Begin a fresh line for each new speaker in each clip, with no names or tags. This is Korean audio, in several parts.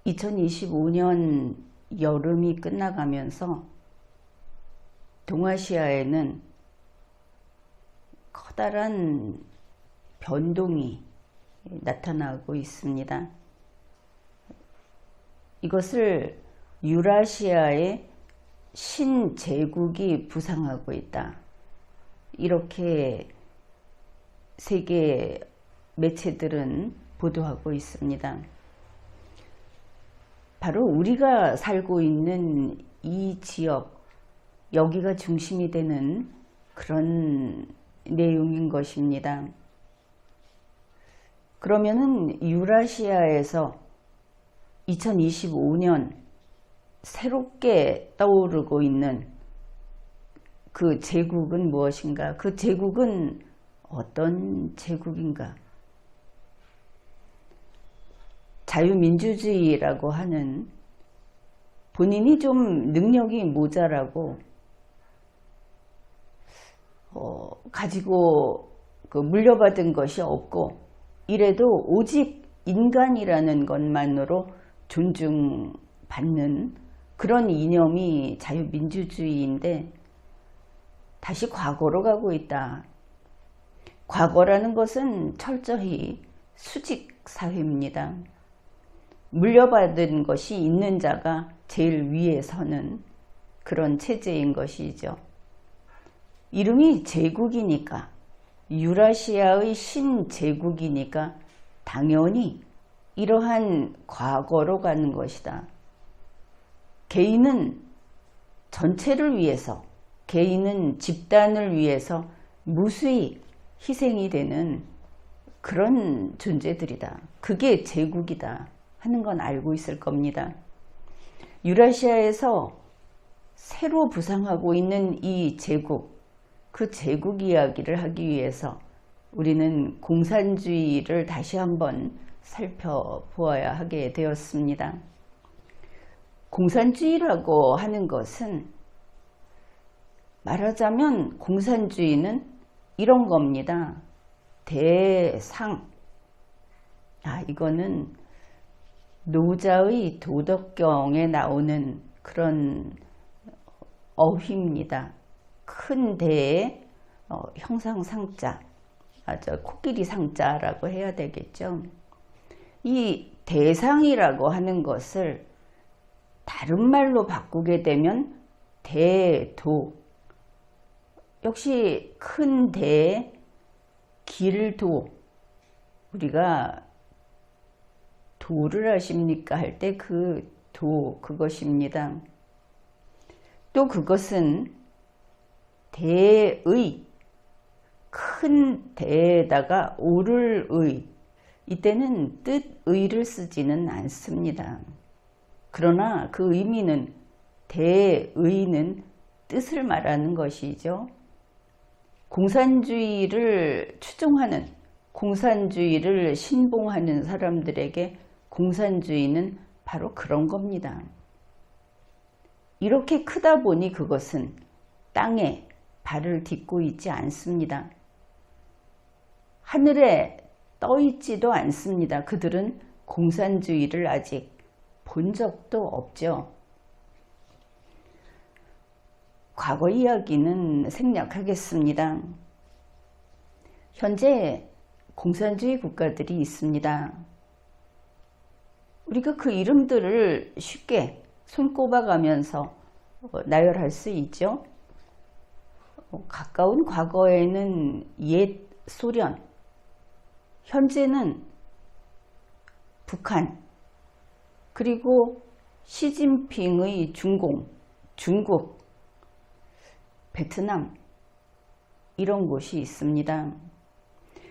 2025년 여름이 끝나가면서 동아시아에는 커다란 변동이 나타나고 있습니다. 이것을 유라시아의 신제국이 부상하고 있다. 이렇게 세계 매체들은 보도하고 있습니다. 바로 우리가 살고 있는 이 지역, 여기가 중심이 되는 그런 내용인 것입니다. 그러면은 유라시아에서 2025년 새롭게 떠오르고 있는 그 제국은 무엇인가? 그 제국은 어떤 제국인가? 자유민주주의라고 하는 본인이 좀 능력이 모자라고 가지고 물려받은 것이 없고 이래도 오직 인간이라는 것만으로 존중받는 그런 이념이 자유민주주의인데 다시 과거로 가고 있다. 과거라는 것은 철저히 수직사회입니다. 물려받은 것이 있는 자가 제일 위에 서는 그런 체제인 것이죠. 이름이 제국이니까, 유라시아의 신제국이니까 당연히 이러한 과거로 가는 것이다. 개인은 전체를 위해서, 개인은 집단을 위해서 무수히 희생이 되는 그런 존재들이다. 그게 제국이다 하는 건 알고 있을 겁니다. 유라시아에서 새로 부상하고 있는 이 제국, 그 제국 이야기를 하기 위해서 우리는 공산주의를 다시 한번 살펴보아야 하게 되었습니다. 공산주의라고 하는 것은 말하자면 공산주의는 이런 겁니다. 대상. 이거는 노자의 도덕경에 나오는 그런 어휘입니다. 큰 대에 형상상자, 코끼리 상자라고 해야 되겠죠. 이 대상이라고 하는 것을 다른 말로 바꾸게 되면 대도, 역시 큰 대에 길도, 우리가 도를 아십니까 할 때 그 도, 그것입니다. 또 그것은 대의, 큰 대에다가 오를 의, 이때는 뜻의를 쓰지는 않습니다. 그러나 그 의미는, 대의는 뜻을 말하는 것이죠. 공산주의를 추종하는, 공산주의를 신봉하는 사람들에게 공산주의는 바로 그런 겁니다. 이렇게 크다 보니 그것은 땅에 발을 딛고 있지 않습니다. 하늘에 떠 있지도 않습니다. 그들은 공산주의를 아직 본 적도 없죠. 과거 이야기는 생략하겠습니다. 현재 공산주의 국가들이 있습니다. 우리가 그 이름들을 쉽게 손꼽아가면서 나열할 수 있죠. 가까운 과거에는 옛 소련, 현재는 북한, 그리고 시진핑의 중국, 베트남, 이런 곳이 있습니다.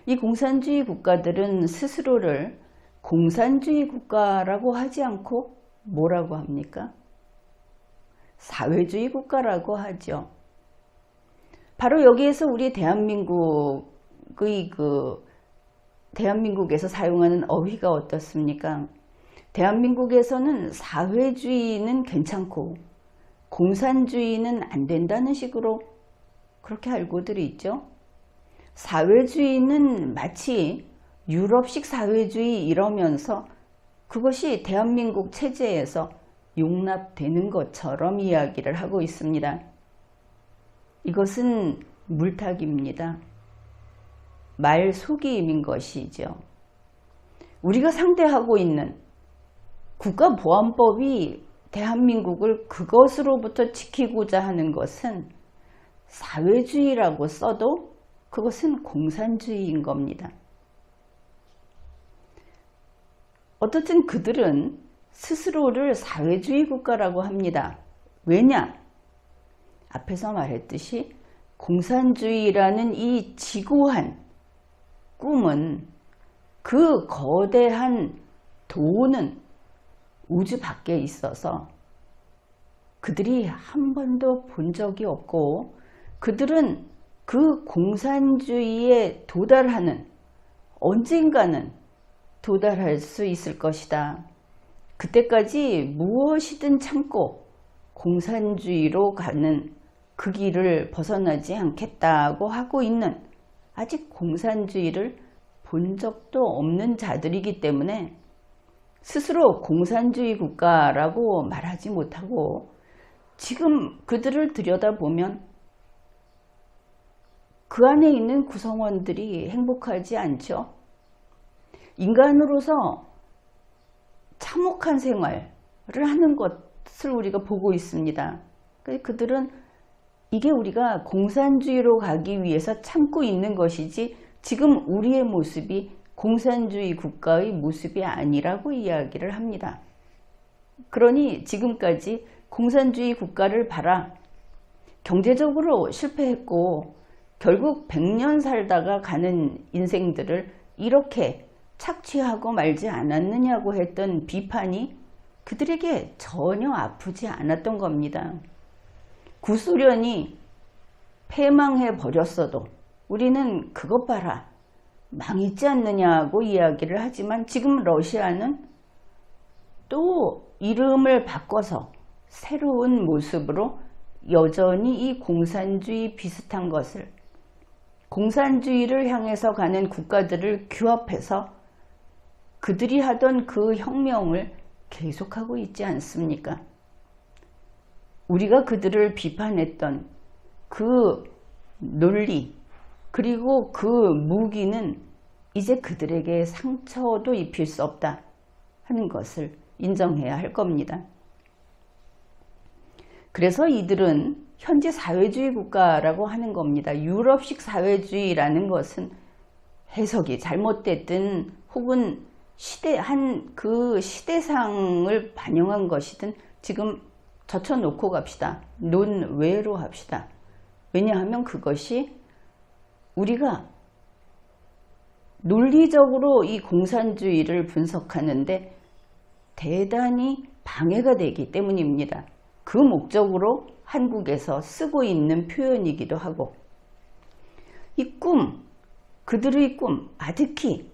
이 공산주의 국가들은 스스로를 공산주의 국가라고 하지 않고 뭐라고 합니까? 사회주의 국가라고 하죠. 바로 여기에서 우리 대한민국에서 사용하는 어휘가 어떻습니까? 대한민국에서는 사회주의는 괜찮고 공산주의는 안 된다는 식으로 그렇게 알고들 있죠. 사회주의는 마치 유럽식 사회주의 이러면서 그것이 대한민국 체제에서 용납되는 것처럼 이야기를 하고 있습니다. 이것은 물타기입니다. 말속임인 것이죠. 우리가 상대하고 있는 국가보안법이 대한민국을 그것으로부터 지키고자 하는 것은 사회주의라고 써도 그것은 공산주의인 겁니다. 어떻든 그들은 스스로를 사회주의 국가라고 합니다. 왜냐? 앞에서 말했듯이 공산주의라는 이 지고한 꿈은 그 거대한 도는 우주 밖에 있어서 그들이 한 번도 본 적이 없고 그들은 그 공산주의에 도달하는 언젠가는 도달할 수 있을 것이다. 그때까지 무엇이든 참고 공산주의로 가는 그 길을 벗어나지 않겠다고 하고 있는 아직 공산주의를 본 적도 없는 자들이기 때문에 스스로 공산주의 국가라고 말하지 못하고 지금 그들을 들여다보면 그 안에 있는 구성원들이 행복하지 않죠. 인간으로서 참혹한 생활을 하는 것을 우리가 보고 있습니다. 그들은 이게 우리가 공산주의로 가기 위해서 참고 있는 것이지 지금 우리의 모습이 공산주의 국가의 모습이 아니라고 이야기를 합니다. 그러니 지금까지 공산주의 국가를 봐라. 경제적으로 실패했고 결국 100년 살다가 가는 인생들을 이렇게 착취하고 말지 않았느냐고 했던 비판이 그들에게 전혀 아프지 않았던 겁니다. 구소련이 패망해 버렸어도 우리는 그것 봐라 망했지 않느냐고 이야기를 하지만 지금 러시아는 또 이름을 바꿔서 새로운 모습으로 여전히 이 공산주의 비슷한 것을 공산주의를 향해서 가는 국가들을 규합해서 그들이 하던 그 혁명을 계속하고 있지 않습니까? 우리가 그들을 비판했던 그 논리 그리고 그 무기는 이제 그들에게 상처도 입힐 수 없다 하는 것을 인정해야 할 겁니다. 그래서 이들은 현재 사회주의 국가라고 하는 겁니다. 유럽식 사회주의라는 것은 해석이 잘못됐든 혹은 그 시대상을 반영한 것이든 지금 젖혀놓고 갑시다. 논외로 합시다. 왜냐하면 그것이 우리가 논리적으로 이 공산주의를 분석하는데 대단히 방해가 되기 때문입니다. 그 목적으로 한국에서 쓰고 있는 표현이기도 하고 이 꿈, 그들의 꿈, 아득히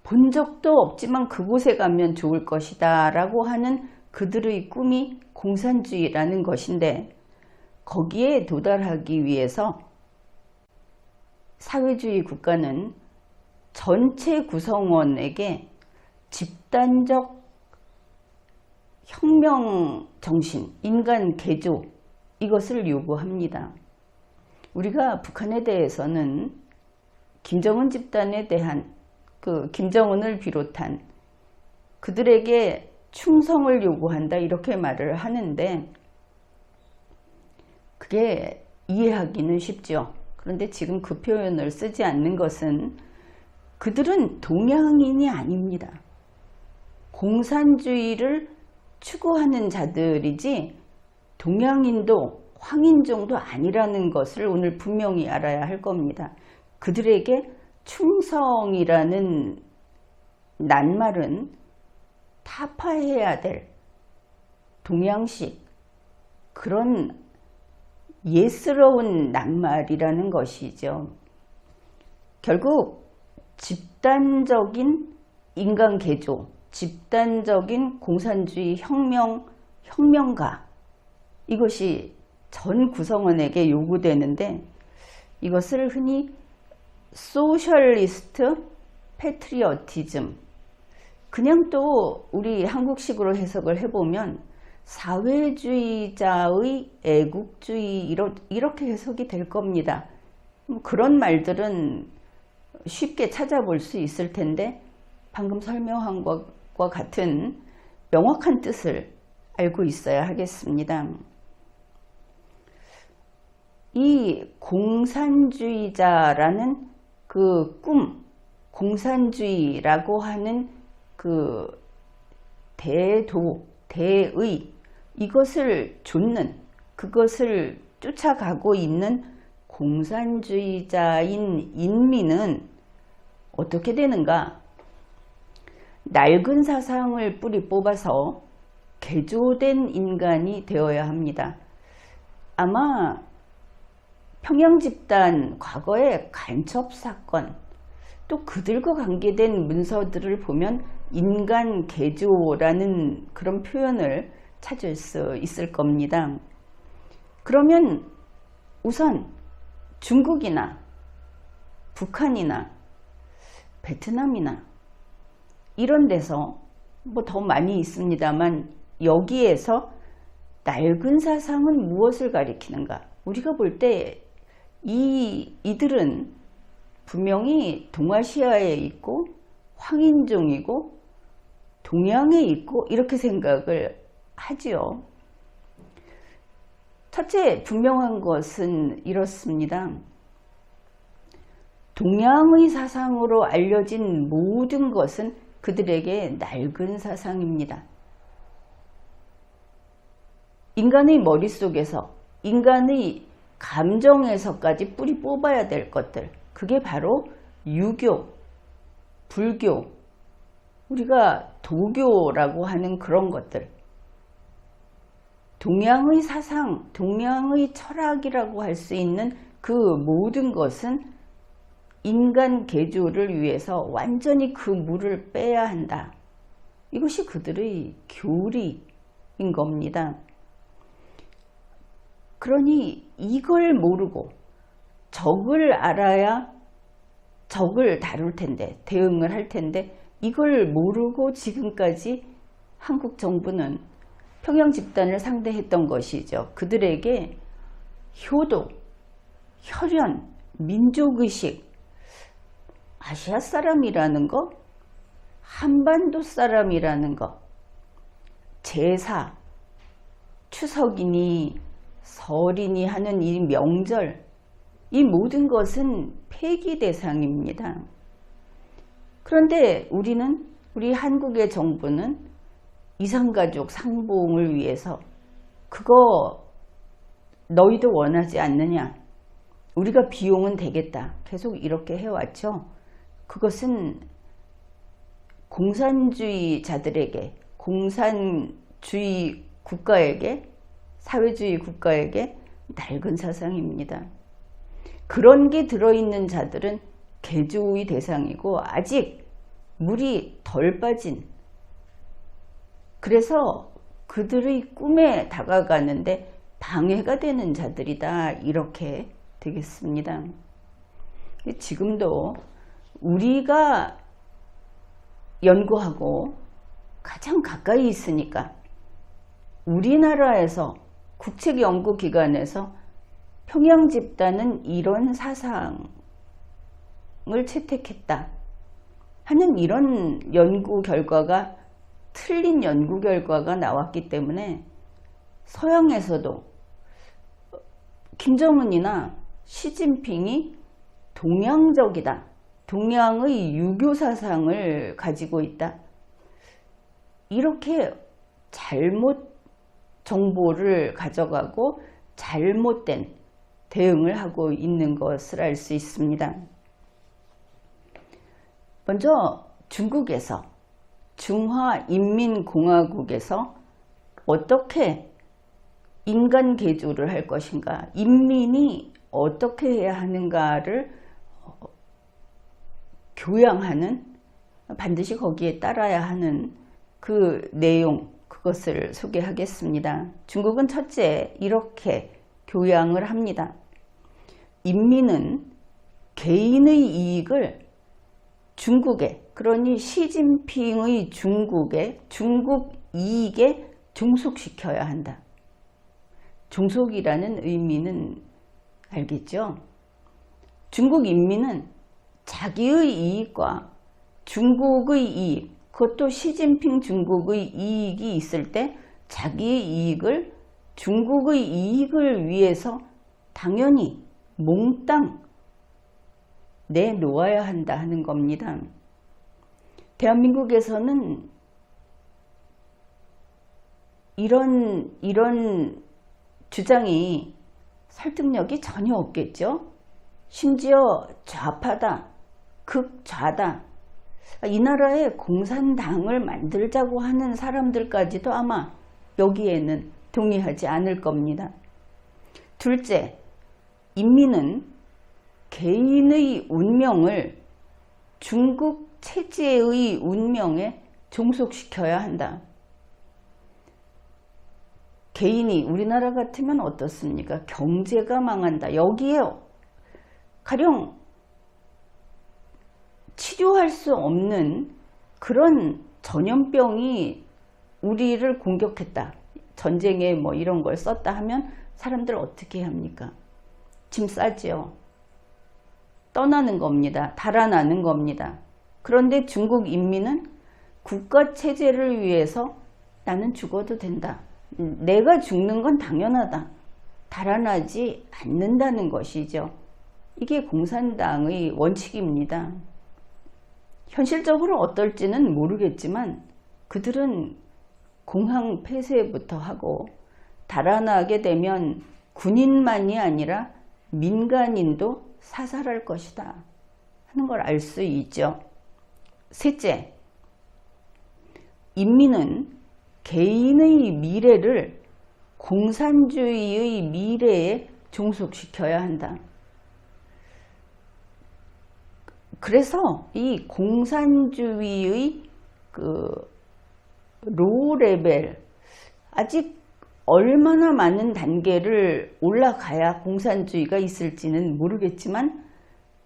본 적도 없지만 그곳에 가면 좋을 것이다 라고 하는 그들의 꿈이 공산주의라는 것인데 거기에 도달하기 위해서 사회주의 국가는 전체 구성원에게 집단적 혁명 정신, 인간 개조 이것을 요구합니다. 우리가 북한에 대해서는 김정은 집단에 대한 김정은을 비롯한 그들에게 충성을 요구한다 이렇게 말을 하는데 그게 이해하기는 쉽죠. 그런데 지금 그 표현을 쓰지 않는 것은 그들은 동양인이 아닙니다. 공산주의를 추구하는 자들이지 동양인도 황인종도 아니라는 것을 오늘 분명히 알아야 할 겁니다. 그들에게 충성이라는 낱말은 타파해야 될 동양식 그런 예스러운 낱말이라는 것이죠. 결국 집단적인 인간 개조, 집단적인 공산주의 혁명가 이것이 전 구성원에게 요구되는데 이것을 흔히 소셜리스트 패트리어티즘 그냥 또 우리 한국식으로 해석을 해보면 사회주의자의 애국주의 이렇게 해석이 될 겁니다. 그런 말들은 쉽게 찾아볼 수 있을 텐데 방금 설명한 것과 같은 명확한 뜻을 알고 있어야 하겠습니다. 이 공산주의자라는 그 꿈, 공산주의라고 하는 그 대의, 이것을 좇는, 그것을 쫓아가고 있는 공산주의자인 인민은 어떻게 되는가? 낡은 사상을 뿌리 뽑아서 개조된 인간이 되어야 합니다. 아마 평양집단 과거의 간첩사건, 또 그들과 관계된 문서들을 보면 인간 개조라는 그런 표현을 찾을 수 있을 겁니다. 그러면 우선 중국이나 북한이나 베트남이나 이런 데서 뭐 더 많이 있습니다만 여기에서 낡은 사상은 무엇을 가리키는가? 우리가 볼 때 이들은 분명히 동아시아에 있고 황인종이고 동양에 있고 이렇게 생각을 하지요. 첫째, 분명한 것은 이렇습니다. 동양의 사상으로 알려진 모든 것은 그들에게 낡은 사상입니다. 인간의 머릿속에서, 인간의 감정에서까지 뿌리 뽑아야 될 것들, 그게 바로 유교, 불교, 우리가 도교라고 하는 그런 것들, 동양의 사상, 동양의 철학이라고 할 수 있는 그 모든 것은 인간 개조를 위해서 완전히 그 물을 빼야 한다. 이것이 그들의 교리인 겁니다. 그러니 이걸 모르고 적을 알아야 적을 다룰 텐데, 대응을 할 텐데 이걸 모르고 지금까지 한국 정부는 평양 집단을 상대했던 것이죠. 그들에게 효도, 혈연, 민족의식, 아시아 사람이라는 거, 한반도 사람이라는 거, 제사, 추석이니 설이니 하는 이 명절, 이 모든 것은 폐기 대상입니다. 그런데 우리 한국의 정부는 이산가족 상봉을 위해서 그거 너희도 원하지 않느냐? 우리가 비용은 되겠다. 계속 이렇게 해왔죠. 그것은 공산주의자들에게, 공산주의 국가에게, 사회주의 국가에게 낡은 사상입니다. 그런 게 들어있는 자들은 개조의 대상이고 아직 물이 덜 빠진, 그래서 그들의 꿈에 다가가는데 방해가 되는 자들이다, 이렇게 되겠습니다. 지금도 우리가 연구하고 가장 가까이 있으니까 우리나라에서 국책연구기관에서 평양 집단은 이런 사상을 채택했다 하는 이런 연구 결과가, 틀린 연구 결과가 나왔기 때문에 서양에서도 김정은이나 시진핑이 동양적이다, 동양의 유교 사상을 가지고 있다, 이렇게 잘못 정보를 가져가고 잘못된 대응을 하고 있는 것을 알 수 있습니다. 먼저 중국에서, 중화인민공화국에서 어떻게 인간 개조를 할 것인가, 인민이 어떻게 해야 하는가를 교양하는, 반드시 거기에 따라야 하는 그 내용, 그것을 소개하겠습니다. 중국은 첫째 이렇게 교양을 합니다. 인민은 개인의 이익을 중국에, 그러니 시진핑의 중국에 중국 이익에 종속시켜야 한다. 종속이라는 의미는 알겠죠? 중국 인민은 자기의 이익과 중국의 이익, 그것도 시진핑 중국의 이익이 있을 때 자기의 이익을 중국의 이익을 위해서 당연히 몽땅 내놓아야 한다 하는 겁니다. 대한민국에서는 이런 주장이 설득력이 전혀 없겠죠. 심지어 좌파다, 극좌다, 이 나라에 공산당을 만들자고 하는 사람들까지도 아마 여기에는 동의하지 않을 겁니다. 둘째, 인민은 개인의 운명을 중국 체제의 운명에 종속시켜야 한다. 개인이 우리나라 같으면 어떻습니까? 경제가 망한다. 여기에 가령 치료할 수 없는 그런 전염병이 우리를 공격했다. 전쟁에 뭐 이런 걸 썼다 하면 사람들 어떻게 합니까? 짐 싸지요. 떠나는 겁니다. 달아나는 겁니다. 그런데 중국 인민은 국가 체제를 위해서 나는 죽어도 된다. 내가 죽는 건 당연하다. 달아나지 않는다는 것이죠. 이게 공산당의 원칙입니다. 현실적으로 어떨지는 모르겠지만 그들은 공황 폐쇄부터 하고 달아나게 되면 군인만이 아니라 민간인도 사살할 것이다 하는 걸 알 수 있죠. 셋째, 인민은 개인의 미래를 공산주의의 미래에 종속시켜야 한다. 그래서 이 공산주의의 로우 레벨, 아직 얼마나 많은 단계를 올라가야 공산주의가 있을지는 모르겠지만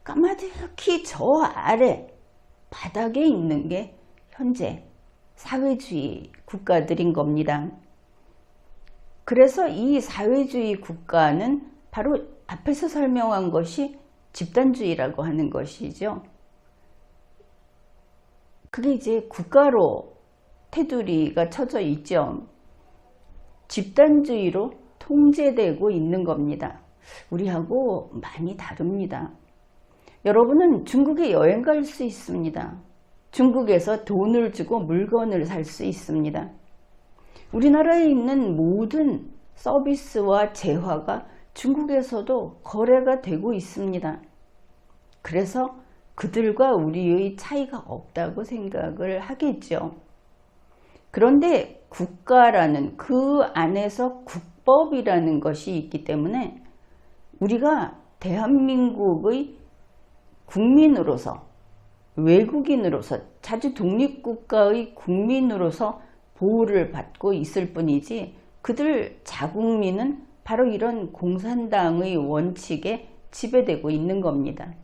까마득히 저 아래 바닥에 있는 게 현재 사회주의 국가들인 겁니다. 그래서 이 사회주의 국가는 바로 앞에서 설명한 것이 집단주의라고 하는 것이죠. 그게 이제 국가로 테두리가 쳐져 있죠. 집단주의로 통제되고 있는 겁니다. 우리하고 많이 다릅니다. 여러분은 중국에 여행 갈 수 있습니다. 중국에서 돈을 주고 물건을 살 수 있습니다. 우리나라에 있는 모든 서비스와 재화가 중국에서도 거래가 되고 있습니다. 그래서 그들과 우리의 차이가 없다고 생각을 하겠죠. 그런데 국가라는 그 안에서 국법이라는 것이 있기 때문에 우리가 대한민국의 국민으로서, 외국인으로서, 자주 독립국가의 국민으로서 보호를 받고 있을 뿐이지 그들 자국민은 바로 이런 공산당의 원칙에 지배되고 있는 겁니다.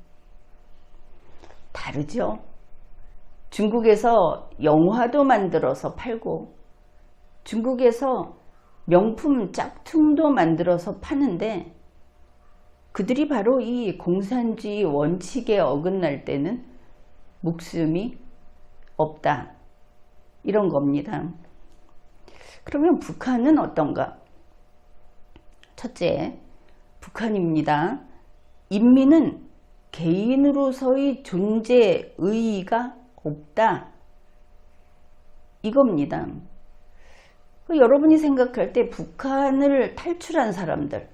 다르죠? 중국에서 영화도 만들어서 팔고 중국에서 명품 짝퉁도 만들어서 파는데 그들이 바로 이 공산주의 원칙에 어긋날 때는 목숨이 없다. 이런 겁니다. 그러면 북한은 어떤가? 첫째, 북한입니다. 인민은 개인으로서의 존재 의의가 없다. 이겁니다. 여러분이 생각할 때 북한을 탈출한 사람들,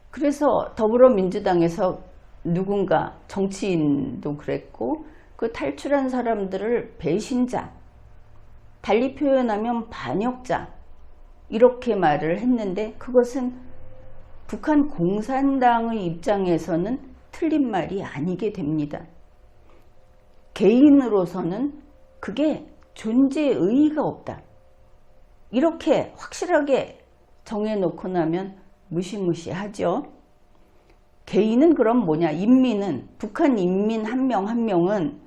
그래서 더불어민주당에서 누군가 정치인도 그랬고 그 탈출한 사람들을 배신자, 달리 표현하면 반역자 이렇게 말을 했는데 그것은 북한 공산당의 입장에서는 틀린 말이 아니게 됩니다. 개인으로서는 그게 존재의 의의가 없다. 이렇게 확실하게 정해놓고 나면 무시무시하죠. 개인은 그럼 뭐냐? 인민은, 북한 인민 한 명 한 명은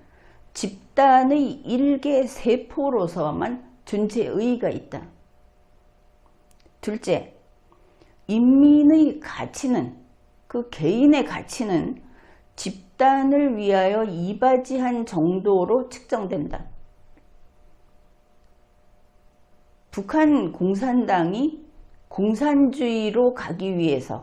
집단의 일개 세포로서만 존재의의가 있다. 둘째, 인민의 가치는, 그 개인의 가치는 집단을 위하여 이바지한 정도로 측정된다. 북한 공산당이 공산주의로 가기 위해서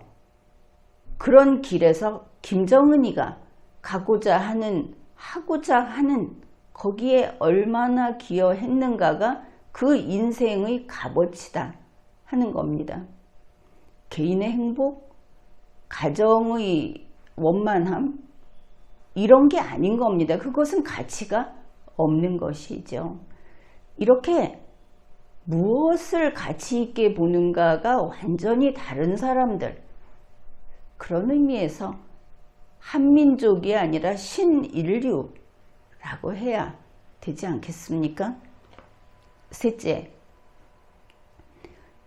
그런 길에서 김정은이가 가고자 하는, 하고자 하는 거기에 얼마나 기여했는가가 그 인생의 값어치다 하는 겁니다. 개인의 행복, 가정의 원만함, 이런 게 아닌 겁니다. 그것은 가치가 없는 것이죠. 이렇게 무엇을 가치 있게 보는가가 완전히 다른 사람들, 그런 의미에서 한민족이 아니라 신인류라고 해야 되지 않겠습니까? 셋째,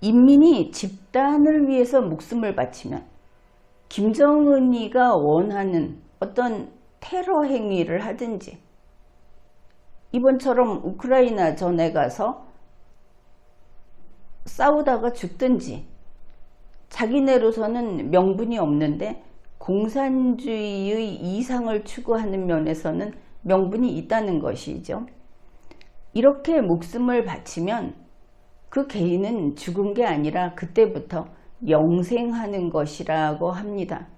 인민이 집단을 위해서 목숨을 바치면 김정은이가 원하는 어떤 테러 행위를 하든지, 이번처럼 우크라이나 전에 가서 싸우다가 죽든지, 자기네로서는 명분이 없는데 공산주의의 이상을 추구하는 면에서는 명분이 있다는 것이죠. 이렇게 목숨을 바치면 그 개인은 죽은 게 아니라 그때부터 영생하는 것이라고 합니다.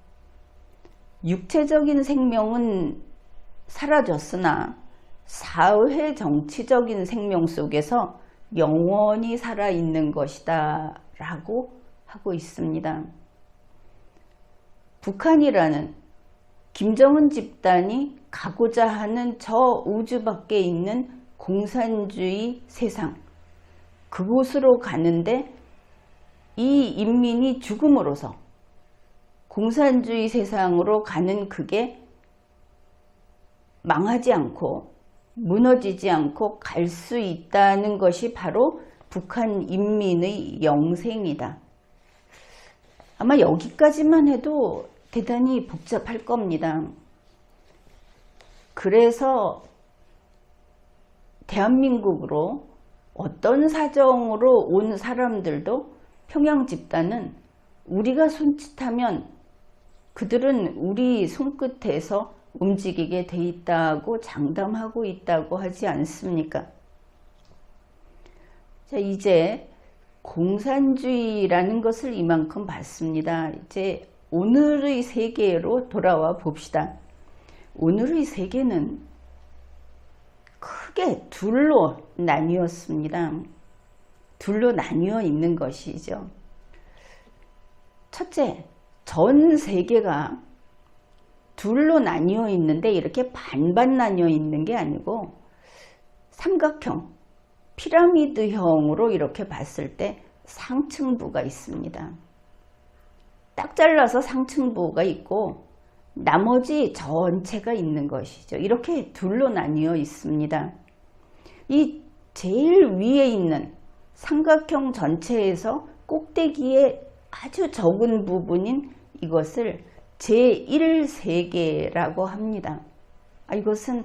육체적인 생명은 사라졌으나 사회 정치적인 생명 속에서 영원히 살아있는 것이다 라고 하고 있습니다. 북한이라는 김정은 집단이 가고자 하는 저 우주 밖에 있는 공산주의 세상, 그곳으로 가는데 이 인민이 죽음으로써 공산주의 세상으로 가는 그게 망하지 않고 무너지지 않고 갈 수 있다는 것이 바로 북한 인민의 영생이다. 아마 여기까지만 해도 대단히 복잡할 겁니다. 그래서 대한민국으로 어떤 사정으로 온 사람들도 평양 집단은 우리가 손짓하면 그들은 우리 손끝에서 움직이게 돼 있다고 장담하고 있다고 하지 않습니까? 자, 이제 공산주의라는 것을 이만큼 봤습니다. 이제 오늘의 세계로 돌아와 봅시다. 오늘의 세계는 크게 둘로 나뉘었습니다. 둘로 나뉘어 있는 것이죠. 첫째, 전 세계가 둘로 나뉘어 있는데 이렇게 반반 나뉘어 있는 게 아니고 삼각형, 피라미드형으로 이렇게 봤을 때 상층부가 있습니다. 딱 잘라서 상층부가 있고 나머지 전체가 있는 것이죠. 이렇게 둘로 나뉘어 있습니다. 이 제일 위에 있는 삼각형 전체에서 꼭대기에 아주 적은 부분인 이것을 제1세계라고 합니다. 이것은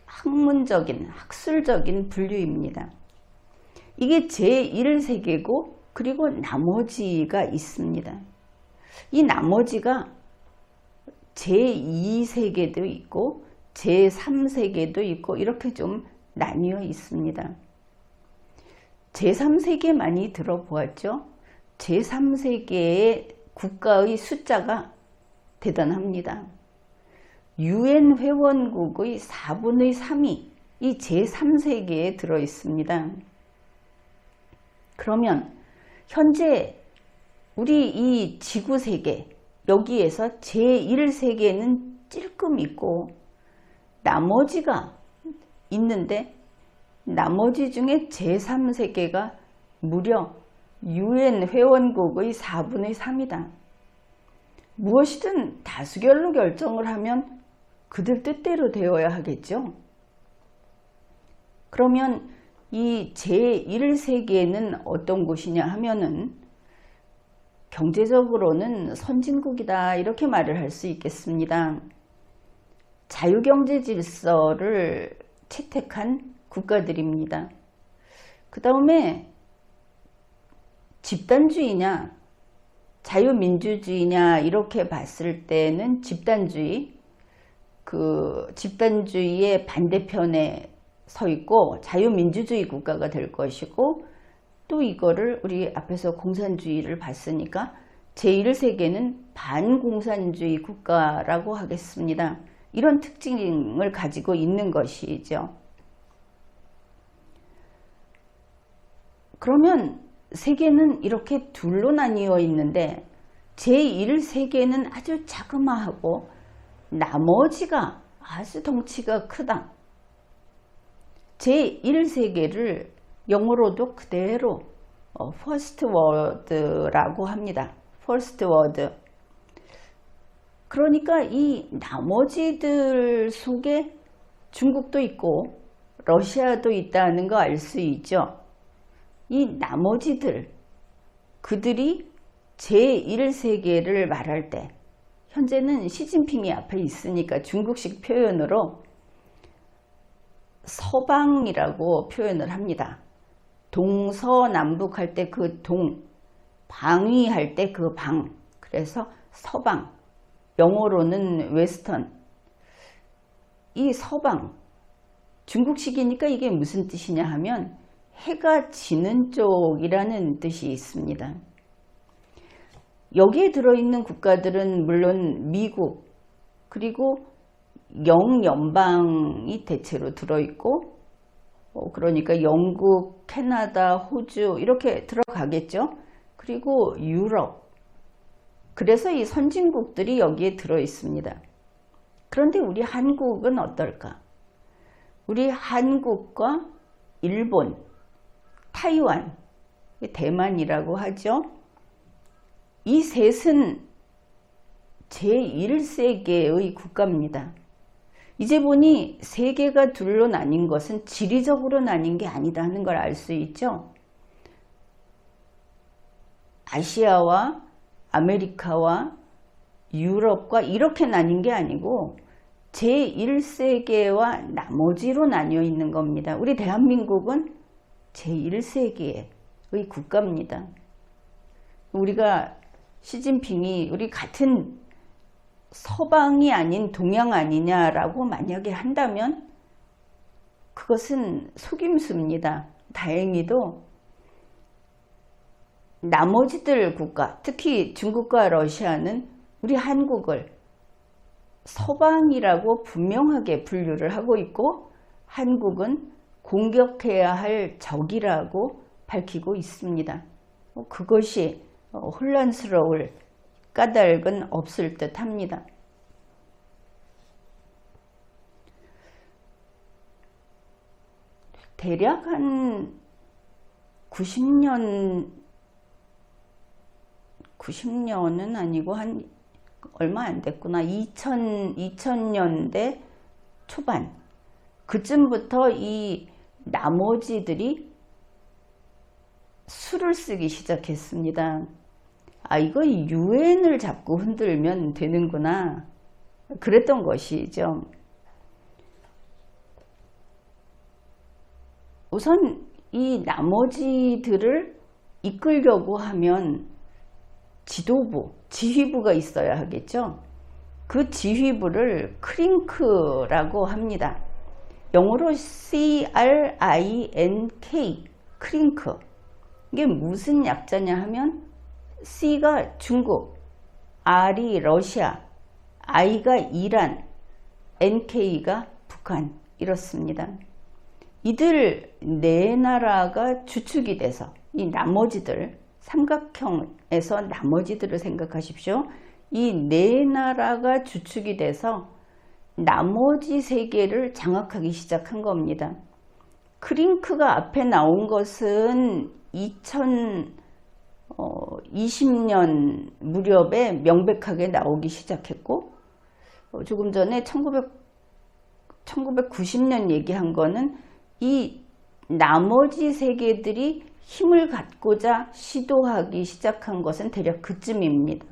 학문적인, 학술적인 분류입니다. 이게 제1세계고 그리고 나머지가 있습니다. 이 나머지가 제2세계도 있고 제3세계도 있고 이렇게 좀 나뉘어 있습니다. 제3세계 많이 들어보았죠? 제3세계의 국가의 숫자가 대단합니다. UN 회원국의 4분의 3이 이 제3세계에 들어 있습니다. 그러면 현재 우리 이 지구세계, 여기에서 제1세계는 찔끔 있고 나머지가 있는데 나머지 중에 제3세계가 무려 UN 회원국의 4분의 3이다. 무엇이든 다수결로 결정을 하면 그들 뜻대로 되어야 하겠죠. 그러면 이 제1세계는 어떤 곳이냐 하면은 경제적으로는 선진국이다 이렇게 말을 할 수 있겠습니다. 자유경제 질서를 채택한 국가들입니다. 그 다음에 집단주의냐 자유민주주의냐 이렇게 봤을 때는 집단주의, 집단주의의 반대편에 서 있고 자유민주주의 국가가 될 것이고, 또 이거를 우리 앞에서 공산주의를 봤으니까 제1세계는 반공산주의 국가라고 하겠습니다. 이런 특징을 가지고 있는 것이죠. 그러면 세계는 이렇게 둘로 나뉘어 있는데 제1세계는 아주 자그마하고 나머지가 아주 덩치가 크다. 제1세계를 영어로도 그대로 First World라고 합니다. First World. 그러니까 이 나머지들 속에 중국도 있고 러시아도 있다는 거 알 수 있죠. 이 나머지들, 그들이 제1세계를 말할 때, 현재는 시진핑이 앞에 있으니까 중국식 표현으로 서방이라고 표현을 합니다. 동서남북 할 때 그 동, 방위할 때 그 방, 그래서 서방, 영어로는 웨스턴. 이 서방, 중국식이니까 이게 무슨 뜻이냐 하면 해가 지는 쪽이라는 뜻이 있습니다. 여기에 들어있는 국가들은 물론 미국, 그리고 영연방이 대체로 들어있고, 그러니까 영국, 캐나다, 호주 이렇게 들어가겠죠. 그리고 유럽, 그래서 이 선진국들이 여기에 들어있습니다. 그런데 우리 한국은 어떨까? 우리 한국과 일본, 타이완, 대만이라고 하죠. 이 셋은 제1세계의 국가입니다. 이제 보니 세계가 둘로 나뉜 것은 지리적으로 나뉜 게 아니다 하는 걸 알 수 있죠. 아시아와 아메리카와 유럽과 이렇게 나뉜 게 아니고 제1세계와 나머지로 나뉘어 있는 겁니다. 우리 대한민국은 제1세계의 국가입니다. 우리가 시진핑이 우리 같은 서방이 아닌 동양 아니냐라고 만약에 한다면 그것은 속임수입니다. 다행히도 나머지들 국가, 특히 중국과 러시아는 우리 한국을 서방이라고 분명하게 분류를 하고 있고, 한국은 공격해야 할 적이라고 밝히고 있습니다. 그것이 혼란스러울 까닭은 없을 듯 합니다. 대략 한 90년은 아니고 한 얼마 안 됐구나. 2000년대 초반 그쯤부터 이 나머지들이 수를 쓰기 시작했습니다. 아, 이거 유엔을 자꾸 흔들면 되는구나. 그랬던 것이죠. 우선 이 나머지들을 이끌려고 하면 지도부, 지휘부가 있어야 하겠죠. 그 지휘부를 크링크라고 합니다. 영어로 CRINK, 크링크. 이게 무슨 약자냐 하면 C가 중국, R이 러시아, I가 이란, NK가 북한, 이렇습니다. 이들 네 나라가 주축이 돼서 이 나머지들, 삼각형에서 나머지들을 생각하십시오. 이 네 나라가 주축이 돼서 나머지 세계를 장악하기 시작한 겁니다. 크링크가 앞에 나온 것은 2020년 무렵에 명백하게 나오기 시작했고, 조금 전에 1990년 얘기한 거는 이 나머지 세계들이 힘을 갖고자 시도하기 시작한 것은 대략 그쯤입니다.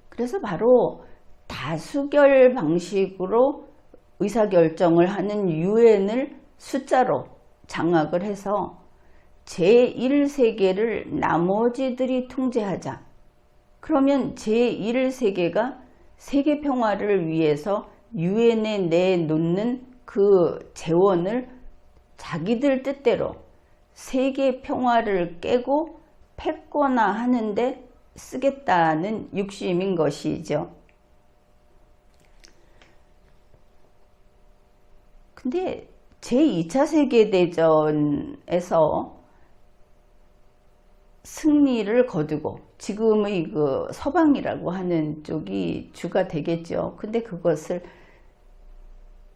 그래서 바로 다수결 방식으로 의사결정을 하는 유엔을 숫자로 장악을 해서 제1세계를 나머지들이 통제하자. 그러면 제1세계가 세계 평화를 위해서 유엔에 내놓는 그 재원을 자기들 뜻대로 세계 평화를 깨고 패거나 하는데 쓰겠다는 욕심인 것이죠. 근데 제2차 세계대전에서 승리를 거두고 지금의 그 서방이라고 하는 쪽이 주가 되겠죠. 근데 그것을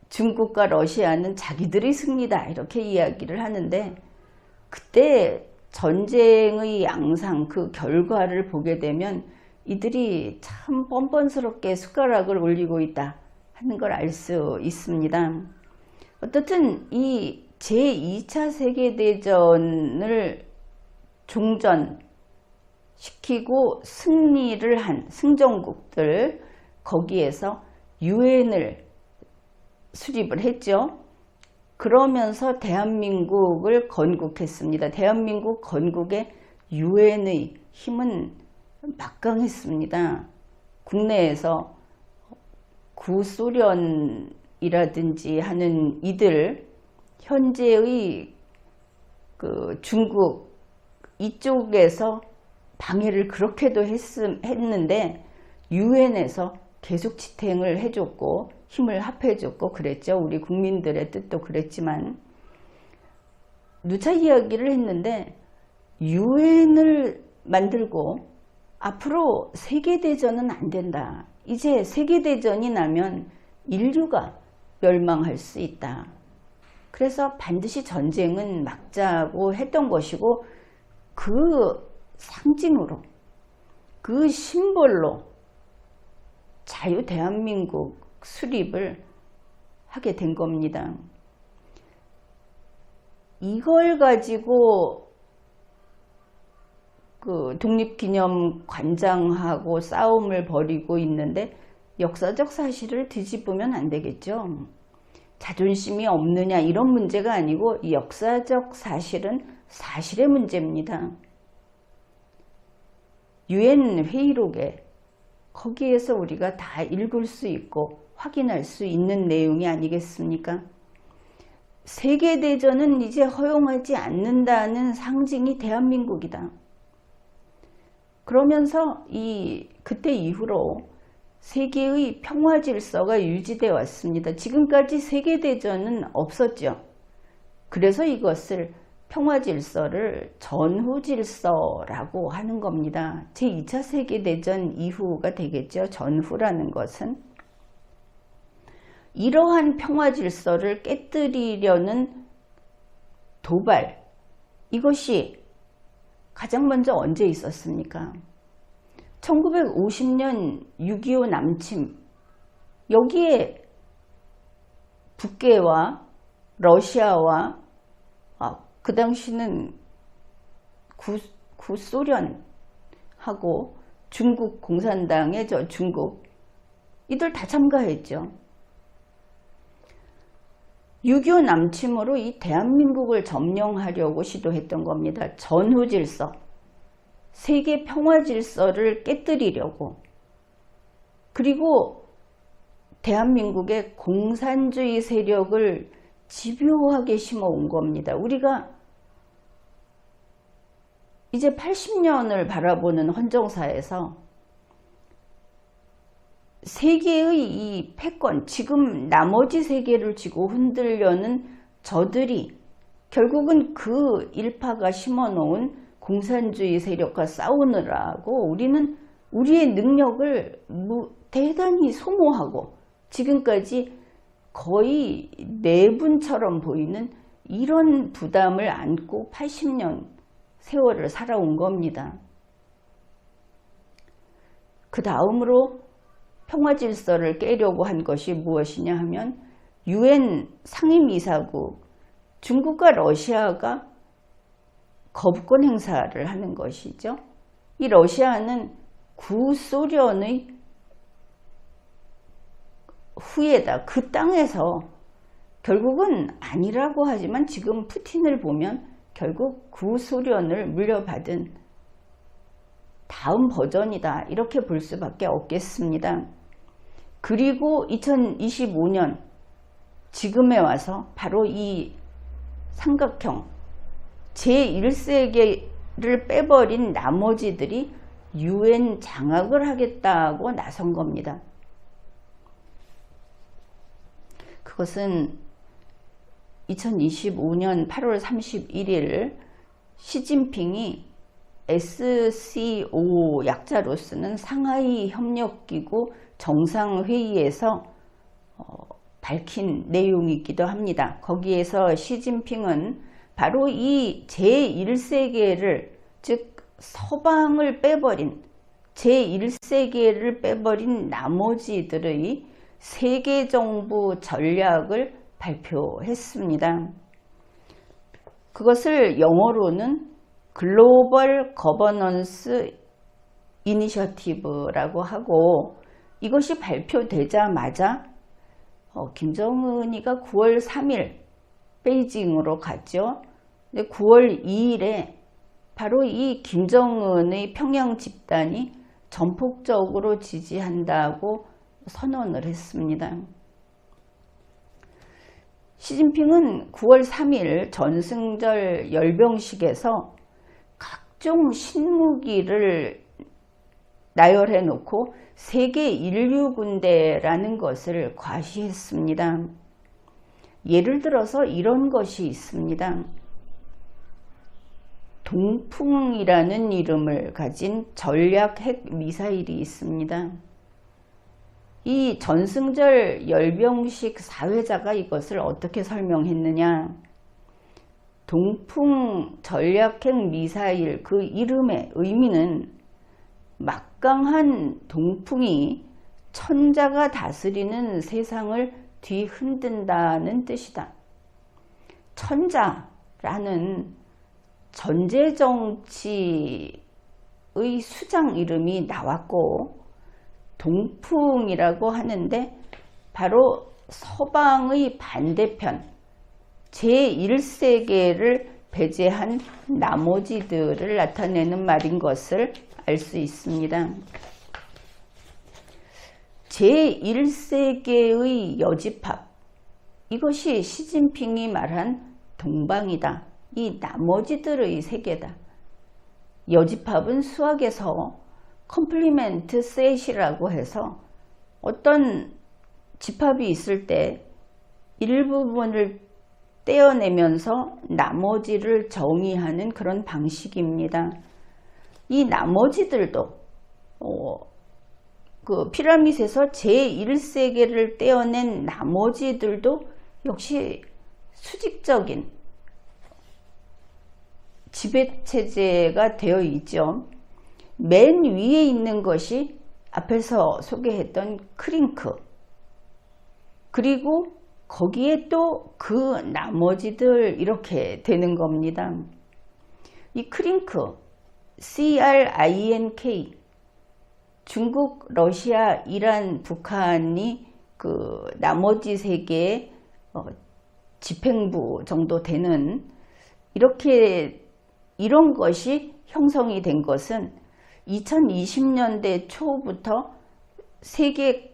중국과 러시아는 자기들의 승리다 이렇게 이야기를 하는데, 그때 전쟁의 양상 그 결과를 보게 되면 이들이 참 뻔뻔스럽게 숟가락을 올리고 있다 하는 걸 알 수 있습니다. 어떻든 이 제2차 세계대전을 종전시키고 승리를 한 승전국들, 거기에서 유엔을 수립을 했죠. 그러면서 대한민국을 건국했습니다. 대한민국 건국에 유엔의 힘은 막강했습니다. 국내에서 구소련이라든지 하는 이들, 현재의 그 중국 이쪽에서 방해를 그렇게도 했는데 유엔에서 계속 지탱을 해줬고 힘을 합해줬고 그랬죠. 우리 국민들의 뜻도 그랬지만, 누차 이야기를 했는데 유엔을 만들고 앞으로 세계대전은 안 된다. 이제 세계대전이 나면 인류가 멸망할 수 있다. 그래서 반드시 전쟁은 막자고 했던 것이고, 그 상징으로, 그 심볼로 자유 대한민국 수립을 하게 된 겁니다. 이걸 가지고 그 독립기념관장하고 싸움을 벌이고 있는데 역사적 사실을 뒤집으면 안 되겠죠. 자존심이 없느냐 이런 문제가 아니고 역사적 사실은 사실의 문제입니다. 유엔 회의록에 거기에서 우리가 다 읽을 수 있고 확인할 수 있는 내용이 아니겠습니까? 세계대전은 이제 허용하지 않는다는 상징이 대한민국이다. 그러면서 그때 이후로 세계의 평화 질서가 유지되어 왔습니다. 지금까지 세계대전은 없었죠. 그래서 이것을 평화 질서를 전후 질서라고 하는 겁니다. 제2차 세계대전 이후가 되겠죠. 전후라는 것은. 이러한 평화 질서를 깨뜨리려는 도발, 이것이 가장 먼저 언제 있었습니까? 1950년 6.25 남침, 여기에 북계와 러시아와 그 당시는 구소련하고 중국 공산당의 중국, 이들 다 참가했죠. 6.25 남침으로 이 대한민국을 점령하려고 시도했던 겁니다. 전후 질서, 세계 평화 질서를 깨뜨리려고. 그리고 대한민국의 공산주의 세력을 집요하게 심어온 겁니다. 우리가 이제 80년을 바라보는 헌정사에서 세계의 이 패권, 지금 나머지 세계를 쥐고 흔들려는 저들이 결국은 그 일파가 심어놓은 공산주의 세력과 싸우느라고 우리는 우리의 능력을 대단히 소모하고 지금까지 거의 내분처럼 보이는 이런 부담을 안고 80년 세월을 살아온 겁니다. 그 다음으로 평화 질서를 깨려고 한 것이 무엇이냐 하면 유엔 상임이사국 중국과 러시아가 거부권 행사를 하는 것이죠. 이 러시아는 구소련의 후에다 그 땅에서 결국은 아니라고 하지만 지금 푸틴을 보면 결국 구소련을 물려받은 다음 버전이다 이렇게 볼 수밖에 없겠습니다. 그리고 2025년 지금에 와서 바로 이 삼각형 제1세계를 빼버린 나머지들이 UN 장악을 하겠다고 나선 겁니다. 그것은 2025년 8월 31일 시진핑이 SCO 약자로 쓰는 상하이 협력기구 정상회의에서 밝힌 내용이기도 합니다. 거기에서 시진핑은 바로 이 제1세계를 즉 서방을 빼버린 제1세계를 빼버린 나머지들의 세계정부 전략을 발표했습니다. 그것을 영어로는 글로벌 거버넌스 이니셔티브라고 하고 이것이 발표되자마자 김정은이가 9월 3일 베이징으로 갔죠. 9월 2일에 바로 이 김정은의 평양 집단이 전폭적으로 지지한다고 선언을 했습니다. 시진핑은 9월 3일 전승절 열병식에서 각종 신무기를 나열해 놓고 세계 인류 군대라는 것을 과시했습니다. 예를 들어서 이런 것이 있습니다. 동풍이라는 이름을 가진 전략 핵 미사일이 있습니다. 이 전승절 열병식 사회자가 이것을 어떻게 설명했느냐. 동풍 전략핵 미사일 그 이름의 의미는 막강한 동풍이 천자가 다스리는 세상을 뒤흔든다는 뜻이다. 천자라는 전제정치의 수장 이름이 나왔고 동풍이라고 하는데 바로 서방의 반대편 제1세계를 배제한 나머지들을 나타내는 말인 것을 알 수 있습니다. 제1세계의 여집합, 이것이 시진핑이 말한 동방이다. 이 나머지들의 세계다. 여집합은 수학에서 컴플리멘트 셋이라고 해서 어떤 집합이 있을 때 일부분을 떼어내면서 나머지를 정의하는 그런 방식입니다. 이 나머지들도 그 피라밋에서 제1세계를 떼어낸 나머지들도 역시 수직적인 지배체제가 되어 있죠. 맨 위에 있는 것이 앞에서 소개했던 크링크, 그리고 거기에 또 그 나머지들 이렇게 되는 겁니다. 이 크링크, CRINK, 중국, 러시아, 이란, 북한이 그 나머지 세계의 집행부 정도 되는 이런 것이 형성이 된 것은 2020년대 초부터 세계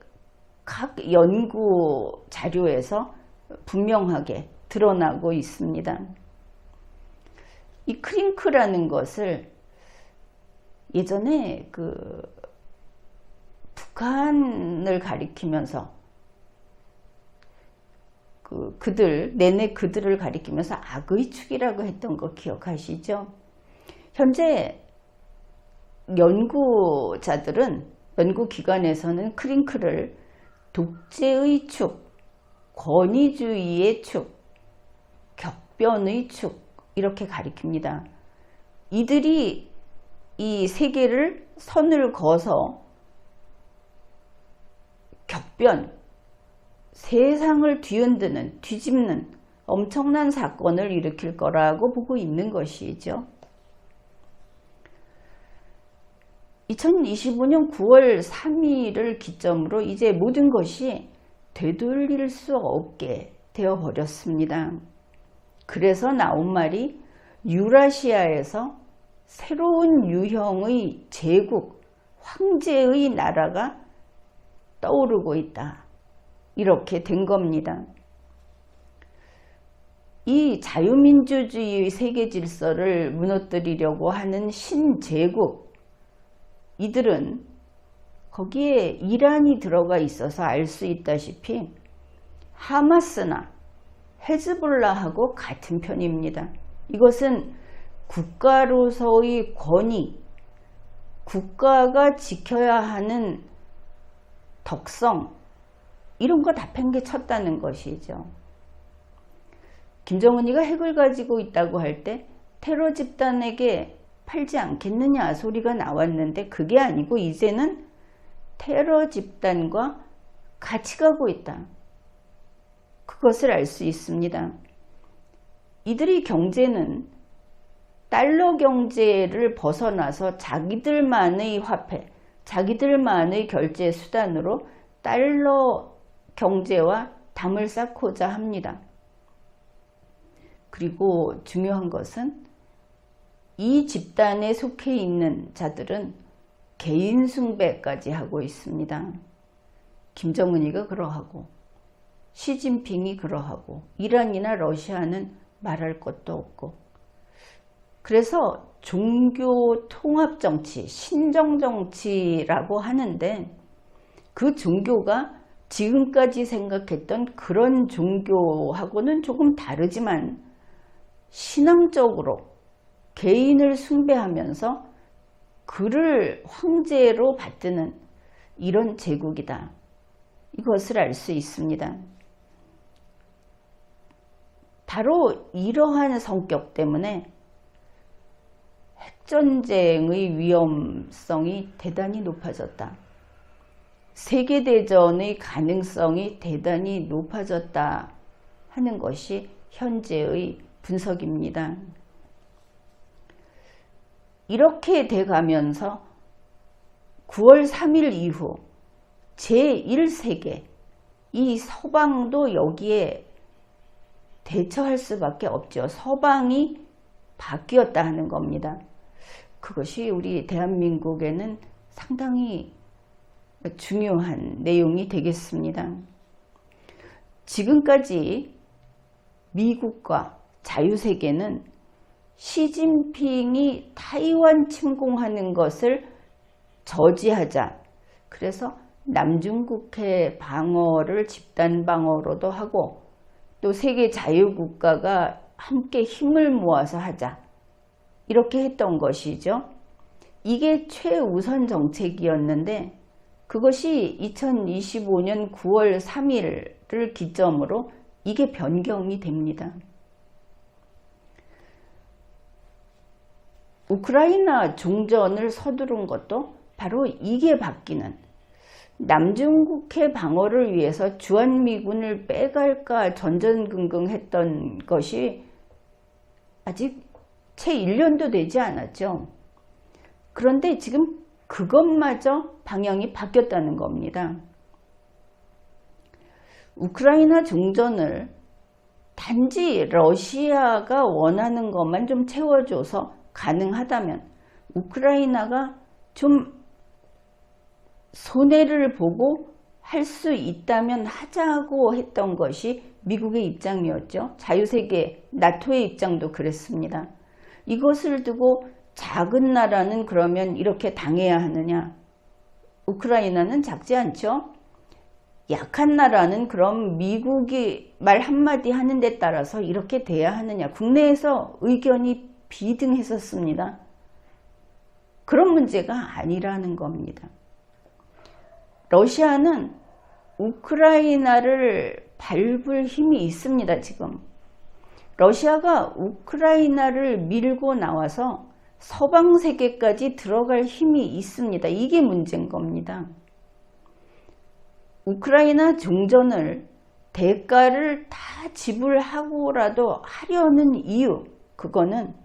각 연구 자료에서 분명하게 드러나고 있습니다. 이 크링크라는 것을 예전에 그 북한을 가리키면서 그들을 가리키면서 악의 축이라고 했던 거 기억하시죠? 현재 연구기관에서는 크링크를 독재의 축, 권위주의의 축, 격변의 축 이렇게 가리킵니다. 이들이 이 세계를 선을 그어서 격변, 세상을 뒤집는 엄청난 사건을 일으킬 거라고 보고 있는 것이죠. 2025년 9월 3일을 기점으로 이제 모든 것이 되돌릴 수 없게 되어버렸습니다. 그래서 나온 말이 유라시아에서 새로운 유형의 제국, 황제의 나라가 떠오르고 있다. 이렇게 된 겁니다. 이 자유민주주의의 세계 질서를 무너뜨리려고 하는 신제국, 이들은 거기에 이란이 들어가 있어서 알 수 있다시피 하마스나 헤즈볼라하고 같은 편입니다. 이것은 국가로서의 권위, 국가가 지켜야 하는 덕성, 이런 거 다 팽개쳤다는 것이죠. 김정은이가 핵을 가지고 있다고 할 때 테러 집단에게 팔지 않겠느냐 소리가 나왔는데 그게 아니고 이제는 테러 집단과 같이 가고 있다. 그것을 알 수 있습니다. 이들의 경제는 달러 경제를 벗어나서 자기들만의 화폐, 자기들만의 결제 수단으로 달러 경제와 담을 쌓고자 합니다. 그리고 중요한 것은 이 집단에 속해 있는 자들은 개인 숭배까지 하고 있습니다. 김정은이가 그러하고 시진핑이 그러하고 이란이나 러시아는 말할 것도 없고, 그래서 종교 통합 정치, 신정 정치라고 하는데 그 종교가 지금까지 생각했던 그런 종교하고는 조금 다르지만 신앙적으로 개인을 숭배하면서 그를 황제로 받드는 이런 제국이다. 이것을 알 수 있습니다. 바로 이러한 성격 때문에 핵전쟁의 위험성이 대단히 높아졌다. 세계대전의 가능성이 대단히 높아졌다 하는 것이 현재의 분석입니다. 이렇게 돼가면서 9월 3일 이후 제1세계, 이 서방도 여기에 대처할 수밖에 없죠. 서방이 바뀌었다 하는 겁니다. 그것이 우리 대한민국에는 상당히 중요한 내용이 되겠습니다. 지금까지 미국과 자유세계는 시진핑이 타이완 침공하는 것을 저지하자, 그래서 남중국해 방어를 집단 방어로도 하고 또 세계 자유국가가 함께 힘을 모아서 하자, 이렇게 했던 것이죠. 이게 최우선 정책이었는데 그것이 2025년 9월 3일을 기점으로 이게 변경이 됩니다. 우크라이나 종전을 서두른 것도 바로 이게 바뀌는, 남중국해 방어를 위해서 주한미군을 빼갈까 전전긍긍했던 것이 아직 채 1년도 되지 않았죠. 그런데 지금 그것마저 방향이 바뀌었다는 겁니다. 우크라이나 종전을 단지 러시아가 원하는 것만 좀 채워줘서 가능하다면, 우크라이나가 좀 손해를 보고 할 수 있다면 하자고 했던 것이 미국의 입장이었죠. 자유세계, 나토의 입장도 그랬습니다. 이것을 두고 작은 나라는 그러면 이렇게 당해야 하느냐? 우크라이나는 작지 않죠? 약한 나라는 그럼 미국이 말 한마디 하는 데 따라서 이렇게 돼야 하느냐? 국내에서 의견이 비등했었습니다. 그런 문제가 아니라는 겁니다. 러시아는 우크라이나를 밟을 힘이 있습니다. 지금 러시아가 우크라이나를 밀고 나와서 서방 세계까지 들어갈 힘이 있습니다. 이게 문제인 겁니다. 우크라이나 종전을 대가를 다 지불하고라도 하려는 이유, 그거는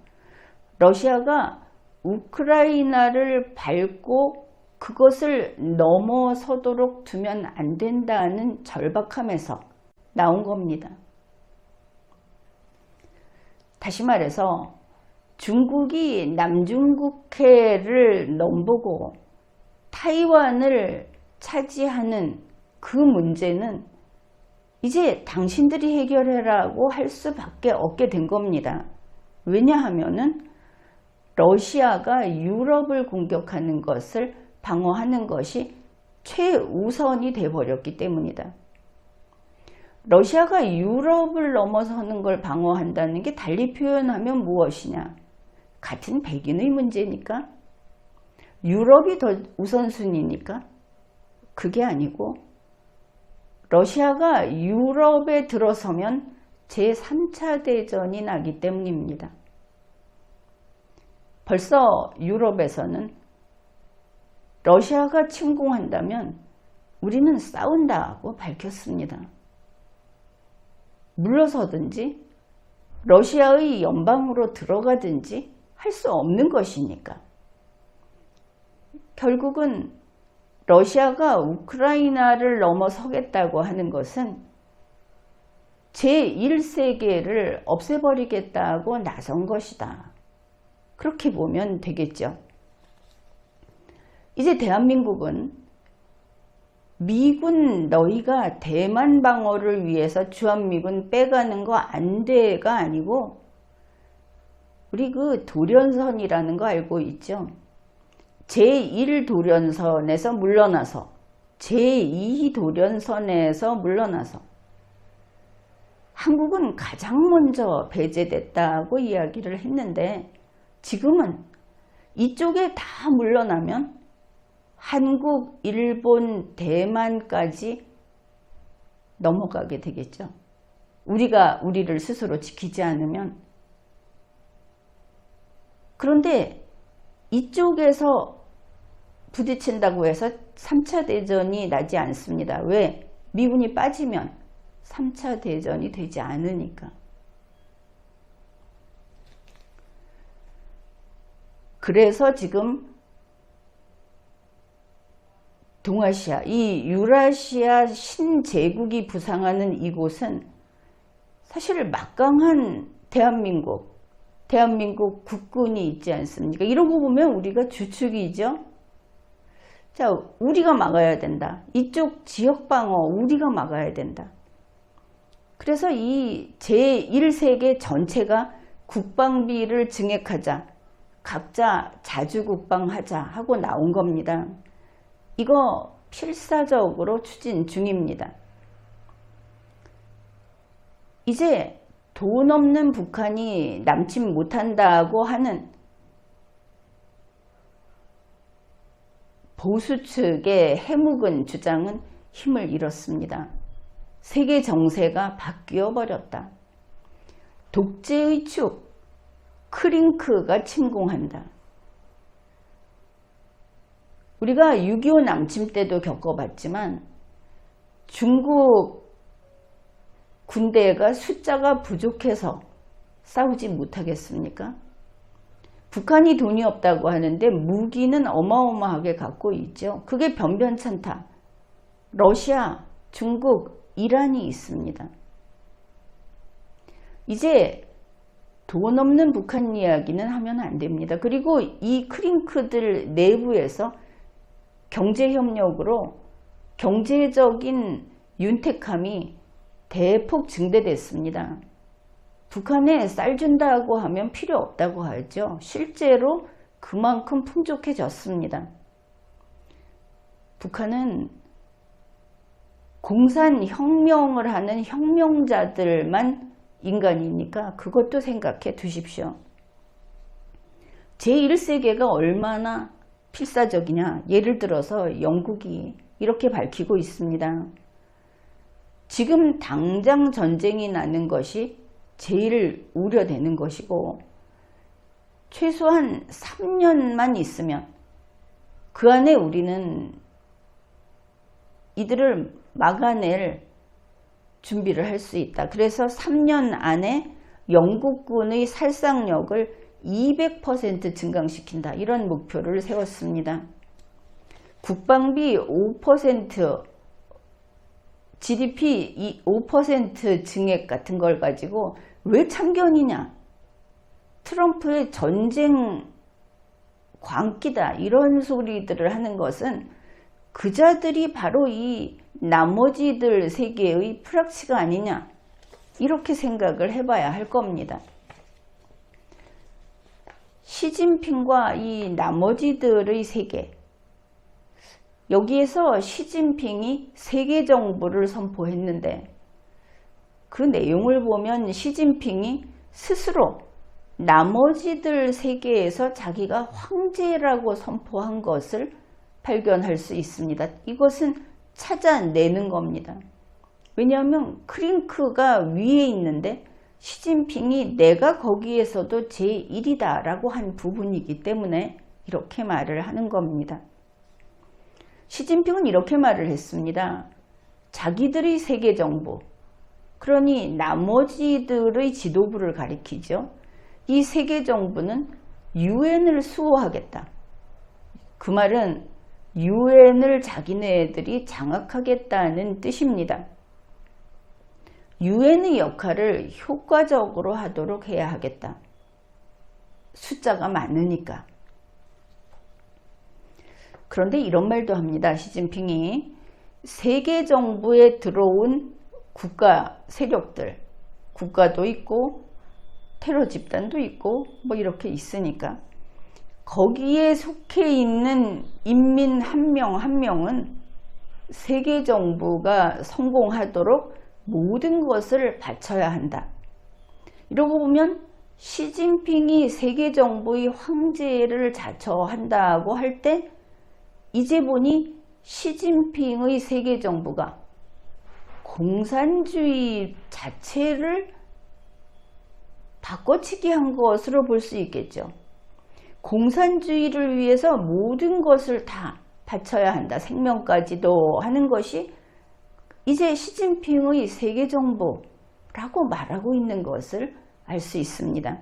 러시아가 우크라이나를 밟고 그것을 넘어서도록 두면 안 된다는 절박함에서 나온 겁니다. 다시 말해서 중국이 남중국해를 넘보고 타이완을 차지하는 그 문제는 이제 당신들이 해결해라고 할 수밖에 없게 된 겁니다. 왜냐하면은 러시아가 유럽을 공격하는 것을 방어하는 것이 최우선이 돼버렸기 때문이다. 러시아가 유럽을 넘어서는 걸 방어한다는 게 달리 표현하면 무엇이냐? 같은 백인의 문제니까? 유럽이 더 우선순위니까? 그게 아니고 러시아가 유럽에 들어서면 제3차 대전이 나기 때문입니다. 벌써 유럽에서는 러시아가 침공한다면 우리는 싸운다고 밝혔습니다. 물러서든지 러시아의 연방으로 들어가든지 할 수 없는 것이니까. 결국은 러시아가 우크라이나를 넘어서겠다고 하는 것은 제1세계를 없애버리겠다고 나선 것이다. 그렇게 보면 되겠죠. 이제 대한민국은 미군 너희가 대만 방어를 위해서 주한미군 빼가는 거 안 돼가 아니고 우리 그 도련선이라는 거 알고 있죠? 제1도련선에서 물러나서 제2도련선에서 물러나서 한국은 가장 먼저 배제됐다고 이야기를 했는데 지금은 이쪽에 다 물러나면 한국, 일본, 대만까지 넘어가게 되겠죠. 우리가 우리를 스스로 지키지 않으면. 그런데 이쪽에서 부딪힌다고 해서 3차 대전이 나지 않습니다. 왜? 미군이 빠지면 3차 대전이 되지 않으니까. 그래서 지금 동아시아, 이 유라시아 신제국이 부상하는 이곳은 사실 막강한 대한민국 국군이 있지 않습니까? 이러고 보면 우리가 주축이죠. 자, 우리가 막아야 된다. 이쪽 지역방어 우리가 막아야 된다. 그래서 이 제1세계 전체가 국방비를 증액하자, 각자 자주국방하자 하고 나온 겁니다. 이거 필사적으로 추진 중입니다. 이제 돈 없는 북한이 남침 못한다고 하는 보수 측의 해묵은 주장은 힘을 잃었습니다. 세계 정세가 바뀌어 버렸다. 독재의 축 크링크가 침공한다. 우리가 6.25 남침 때도 겪어봤지만 중국 군대가 숫자가 부족해서 싸우지 못하겠습니까? 북한이 돈이 없다고 하는데 무기는 어마어마하게 갖고 있죠. 그게 변변찮다. 러시아, 중국, 이란이 있습니다. 이제 돈 없는 북한 이야기는 하면 안 됩니다. 그리고 이 크링크들 내부에서 경제협력으로 경제적인 윤택함이 대폭 증대됐습니다. 북한에 쌀 준다고 하면 필요 없다고 하죠. 실제로 그만큼 풍족해졌습니다. 북한은 공산혁명을 하는 혁명자들만 인간이니까 그것도 생각해 두십시오. 제1세계가 얼마나 필사적이냐. 예를 들어서 영국이 이렇게 밝히고 있습니다. 지금 당장 전쟁이 나는 것이 제일 우려되는 것이고 최소한 3년만 있으면 그 안에 우리는 이들을 막아낼 준비를 할 수 있다. 그래서 3년 안에 영국군의 살상력을 200% 증강시킨다. 이런 목표를 세웠습니다. 국방비 5%, GDP 5% 증액 같은 걸 가지고 왜 참견이냐? 트럼프의 전쟁 광기다 이런 소리들을 하는 것은 그자들이 바로 이 나머지들 세계의 프락치가 아니냐, 이렇게 생각을 해봐야 할 겁니다. 시진핑과 이 나머지들의 세계, 여기에서 시진핑이 세계 정부를 선포했는데 그 내용을 보면 시진핑이 스스로 나머지들 세계에서 자기가 황제라고 선포한 것을 발견할 수 있습니다. 이것은 찾아내는 겁니다. 왜냐하면 크링크가 위에 있는데 시진핑이 내가 거기에서도 제1이다 라고 한 부분이기 때문에 이렇게 말을 하는 겁니다. 시진핑은 이렇게 말을 했습니다. 자기들의 세계정부, 그러니 나머지들의 지도부를 가리키죠. 이 세계정부는 유엔을 수호하겠다. 그 말은 유엔을 자기네들이 장악하겠다는 뜻입니다. 유엔의 역할을 효과적으로 하도록 해야 하겠다. 숫자가 많으니까. 그런데 이런 말도 합니다. 시진핑이 세계 정부에 들어온 국가 세력들, 국가도 있고 테러 집단도 있고 뭐 이렇게 있으니까 거기에 속해 있는 인민 한 명 한 명은 세계 정부가 성공하도록 모든 것을 바쳐야 한다. 이러고 보면 시진핑이 세계 정부의 황제를 자처한다고 할 때 이제 보니 시진핑의 세계 정부가 공산주의 자체를 바꿔치기 한 것으로 볼 수 있겠죠. 공산주의를 위해서 모든 것을 다 바쳐야 한다. 생명까지도 하는 것이 이제 시진핑의 세계 정부라고 말하고 있는 것을 알 수 있습니다.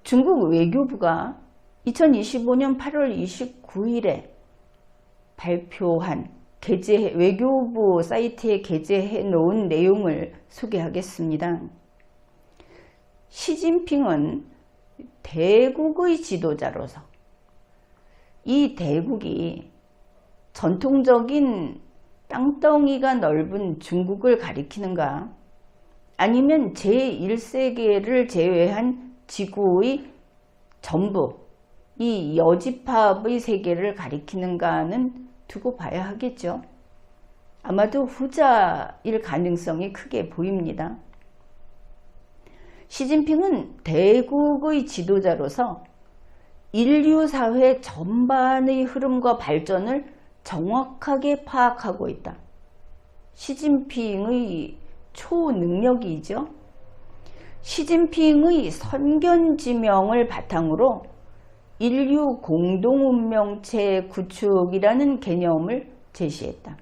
중국 외교부가 2025년 8월 29일에 발표한 외교부 사이트에 게재해 놓은 내용을 소개하겠습니다. 시진핑은 대국의 지도자로서 이 대국이 전통적인 땅덩이가 넓은 중국을 가리키는가, 아니면 제1세계를 제외한 지구의 전부, 이 여집합의 세계를 가리키는가는 두고 봐야 하겠죠. 아마도 후자일 가능성이 크게 보입니다. 시진핑은 대국의 지도자로서 인류 사회 전반의 흐름과 발전을 정확하게 파악하고 있다. 시진핑의 초능력이죠. 시진핑의 선견지명을 바탕으로 인류 공동운명체 구축이라는 개념을 제시했다.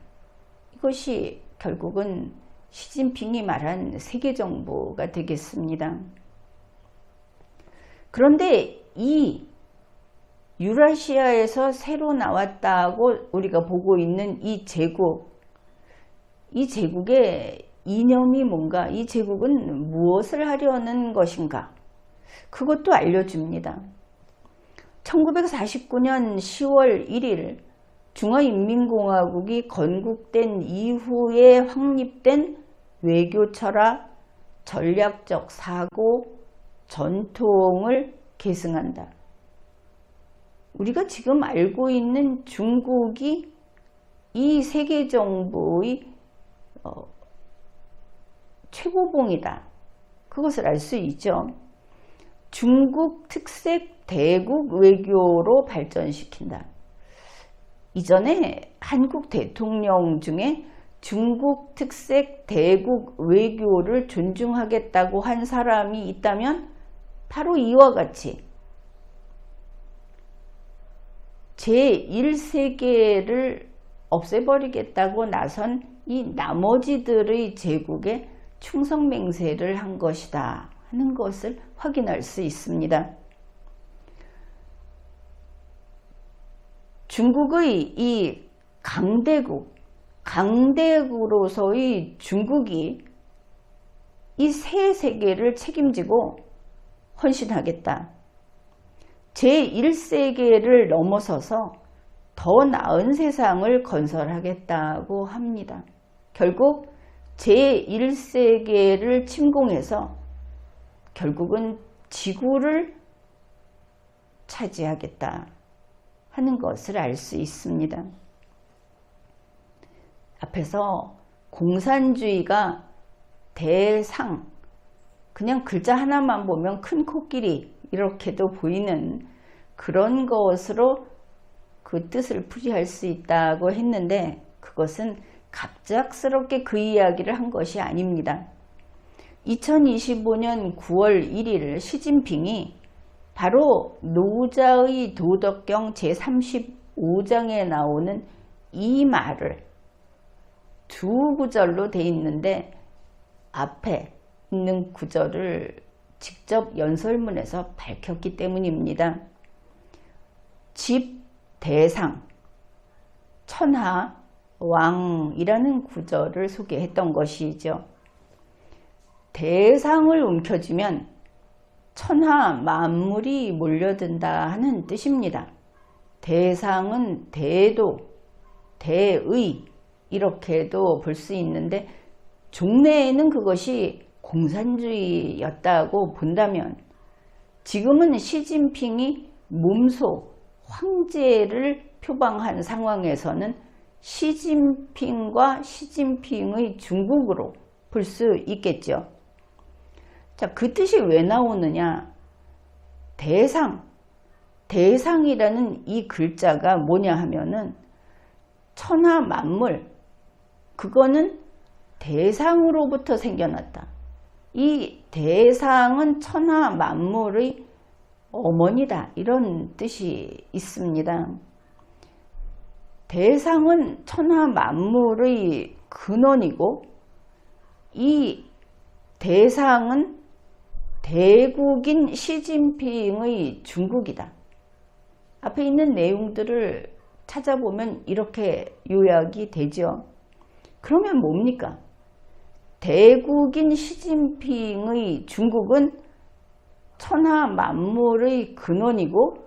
이것이 결국은 시진핑이 말한 세계정부가 되겠습니다. 그런데 이 유라시아에서 새로 나왔다고 우리가 보고 있는 이 제국의 이념이 뭔가, 이 제국은 무엇을 하려는 것인가, 그것도 알려줍니다. 1949년 10월 1일 중화인민공화국이 건국된 이후에 확립된 외교 철학, 전략적 사고, 전통을 계승한다. 우리가 지금 알고 있는 중국이 이 세계정부의 최고봉이다. 그것을 알 수 있죠. 중국 특색 대국 외교로 발전시킨다. 이전에 한국 대통령 중에 중국 특색 대국 외교를 존중하겠다고 한 사람이 있다면 바로 이와 같이 제1세계를 없애버리겠다고 나선 이 나머지들의 제국에 충성맹세를 한 것이다 하는 것을 확인할 수 있습니다. 중국의 이 강대국으로서의 중국이 이 새 세계를 책임지고 헌신하겠다. 제1세계를 넘어서서 더 나은 세상을 건설하겠다고 합니다. 결국 제1세계를 침공해서 결국은 지구를 차지하겠다 하는 것을 알 수 있습니다. 앞에서 공산주의가 대상, 그냥 글자 하나만 보면 큰 코끼리 이렇게도 보이는 그런 것으로 그 뜻을 풀이할 수 있다고 했는데, 그것은 갑작스럽게 그 이야기를 한 것이 아닙니다. 2025년 9월 1일 시진핑이 바로 노자의 도덕경 제35장에 나오는 이 말을 두 구절로 돼 있는데 앞에 있는 구절을 직접 연설문에서 밝혔기 때문입니다. 집 대상 천하 왕이라는 구절을 소개했던 것이죠. 대상을 움켜쥐면 천하 만물이 몰려든다 하는 뜻입니다. 대상은 대도, 대의 이렇게도 볼 수 있는데, 종래에는 그것이 공산주의였다고 본다면 지금은 시진핑이 몸소 황제를 표방한 상황에서는 시진핑과 시진핑의 중국으로 볼 수 있겠죠. 자, 그 뜻이 왜 나오느냐? 대상이라는 이 글자가 뭐냐 하면은 천하 만물, 그거는 대상으로부터 생겨났다. 이 대상은 천하 만물의 어머니다, 이런 뜻이 있습니다. 대상은 천하 만물의 근원이고, 이 대상은 대국인 시진핑의 중국이다. 앞에 있는 내용들을 찾아보면 이렇게 요약이 되죠. 그러면 뭡니까? 대국인 시진핑의 중국은 천하 만물의 근원이고,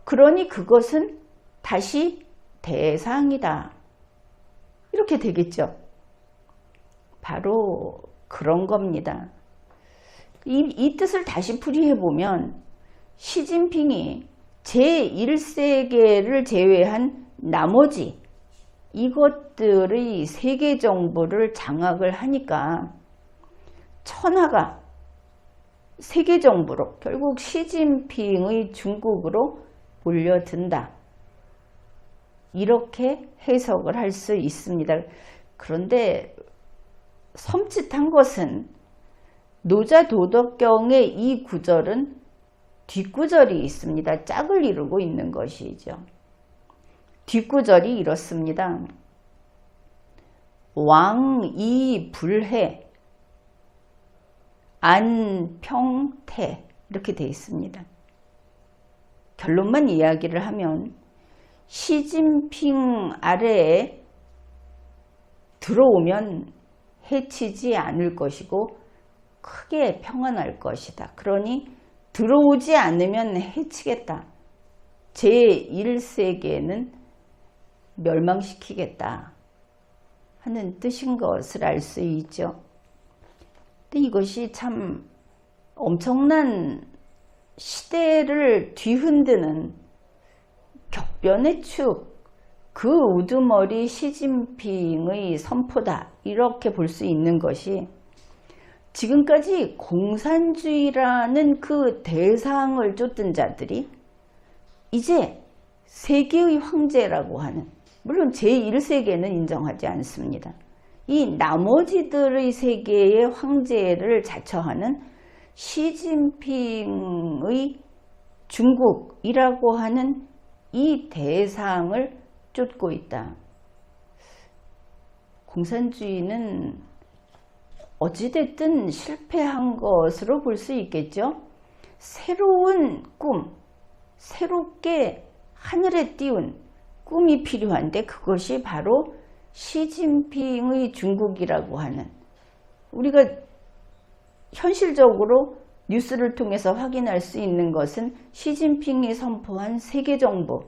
그러니 그것은 다시 대상이다. 이렇게 되겠죠. 바로 그런 겁니다. 이 뜻을 다시 풀이해보면 시진핑이 제1세계를 제외한 나머지 이것들의 세계 정부를 장악을 하니까 천하가 세계 정부로, 결국 시진핑의 중국으로 몰려든다. 이렇게 해석을 할 수 있습니다. 그런데 섬찟한 것은 노자 도덕경의 이 구절은 뒷구절이 있습니다. 짝을 이루고 있는 것이죠. 뒷구절이 이렇습니다. 왕이불해 안평태, 이렇게 되어 있습니다. 결론만 이야기를 하면 시진핑 아래에 들어오면 해치지 않을 것이고 크게 평안할 것이다. 그러니 들어오지 않으면 해치겠다. 제1세계는 멸망시키겠다 하는 뜻인 것을 알 수 있죠. 근데 이것이 참 엄청난 시대를 뒤흔드는 격변의 축, 그 우두머리 시진핑의 선포다, 이렇게 볼 수 있는 것이, 지금까지 공산주의라는 그 대상을 쫓던 자들이 이제 세계의 황제라고 하는, 물론 제1세계는 인정하지 않습니다. 이 나머지들의 세계의 황제를 자처하는 시진핑의 중국이라고 하는 이 대상을 쫓고 있다. 공산주의는 어찌됐든 실패한 것으로 볼 수 있겠죠. 새로운 꿈, 새롭게 하늘에 띄운 꿈이 필요한데 그것이 바로 시진핑의 중국이라고 하는, 우리가 현실적으로 뉴스를 통해서 확인할 수 있는 것은 시진핑이 선포한 세계정부,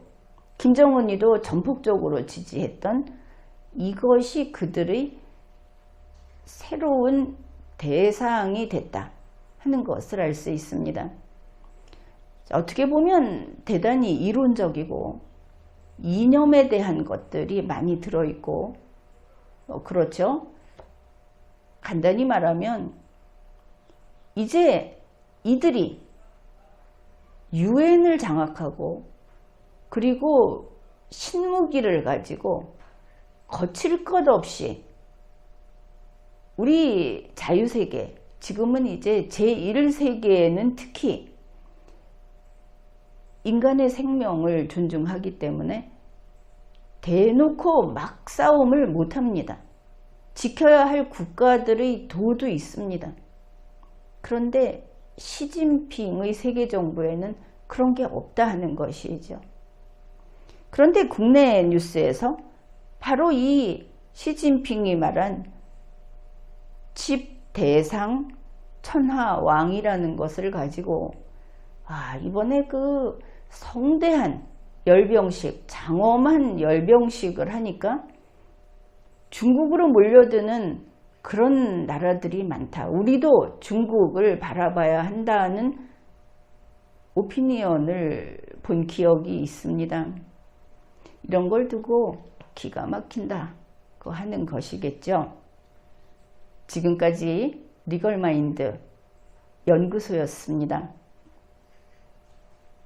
김정은이도 전폭적으로 지지했던 이것이 그들의 새로운 대상이 됐다 하는 것을 알 수 있습니다. 어떻게 보면 대단히 이론적이고 이념에 대한 것들이 많이 들어있고, 그렇죠? 간단히 말하면 이제 이들이 유엔을 장악하고 그리고 신무기를 가지고 거칠 것 없이 우리 자유세계, 지금은 이제 제1세계에는 특히 인간의 생명을 존중하기 때문에 대놓고 막 싸움을 못합니다. 지켜야 할 국가들의 도도 있습니다. 그런데 시진핑의 세계정부에는 그런 게 없다 하는 것이죠. 그런데 국내 뉴스에서 바로 이 시진핑이 말한 집대상 천하왕이라는 것을 가지고 이번에 그 성대한 열병식, 장엄한 열병식을 하니까 중국으로 몰려드는 그런 나라들이 많다. 우리도 중국을 바라봐야 한다는 오피니언을 본 기억이 있습니다. 이런 걸 두고 기가 막힌다고 하는 것이겠죠. 지금까지 리걸마인드 연구소였습니다.